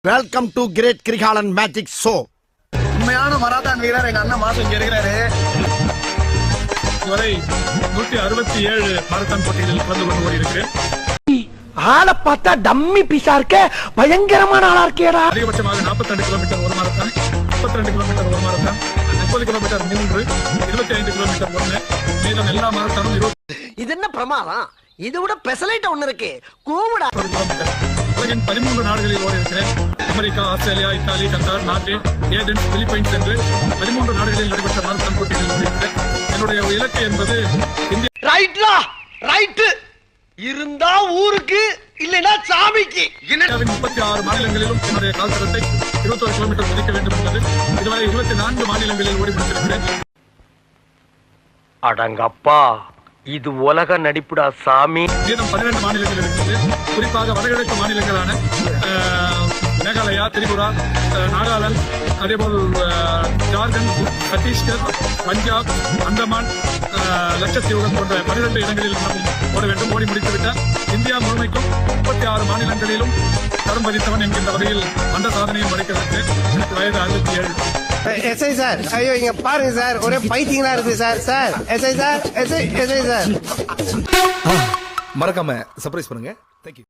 Welcome to great Kirikalan magic show. உண்மையான marathon வீரர் எங்க அண்ணன் மாசம் இங்க இருக்கிறாரு. வரை 167 மாரத்தான் போட்டிகளில் கலந்து கொண்டு ஓடியிருக்கிறேன். ஆளை பார்த்தா டம்மி பீஸா இருக்க, பயங்கரமான ஆளா இருக்கேடா. அதிகபட்சமாக 42 கிலோமீட்டர் ஒரு மாரத்தான், 32 கிலோமீட்டர் ஒரு மாரத்தான், 30 கிலோமீட்டர் 3, 25 கிலோமீட்டர் 1, மீதம் எல்லா மாரத்தானும் 20 இது என்ன பிரமாதம்? இது விட பெசலைட் ஒண்ணு இருக்கு, கூவிடா. கிலோமீட்டர். உலகின் 13 நாடுகளில் ஓடியிருக்கிறேன். America, Australia, Italy, Qatar, Norway, Athens, Philippines என்று 13 நாடுகளில் நடைபெற்ற மாரத்தான் போட்டிகளில் ஓடியிருக்கிறேன். என்னுடைய இலக்கு என்பது இந்தியா. ரைட்லா ரைட் இருந்தா ஊருக்கு, இல்லைன்னா சாமிக்கு. இந்தியாவின் 36 மாநிலங்களிலும் என்னுடைய கால்தடத்தை 21 கிலோமீட்டர் மதிக்க வேண்டும் என்பது. இதுவரை 24 மாநிலங்களில் ஓடி முடித்திருக்கிறேன். அடங்கப்பா, இது உலக நடிப்புடா சாமி. மீதம் 12 மாநிலங்கள் இருக்கிறது. குறிப்பாக வடகிழக்கு மாநிலங்களான மேகாலயா, திரிபுரா, நாகாலாந்து, அதேபோல் ஜார்க்கண்ட், சத்தீஸ்கர், பஞ்சாப், அந்தமான், லட்சத்தீவு போன்ற 12 இடங்களில் ஓட வேண்டும். ஓடி முடித்துவிட்டார். இந்தியா முழுமைக்கும் 36 மாநிலங்களிலும் தரம் பதித்தவன் என்கின்ற வகையில் அந்த சாதனையும் படைக்கிறது. எனக்கு வயது 67. எஸ்ஐ சார், ஐயோ இங்க பாருங்க சார், ஒரே பைத்தியங்களா இருக்கு sir. Sir SI sir, SI sir. மறக்காம சர்ப்ரைஸ் பண்ணுங்க. தேங்க்யூ.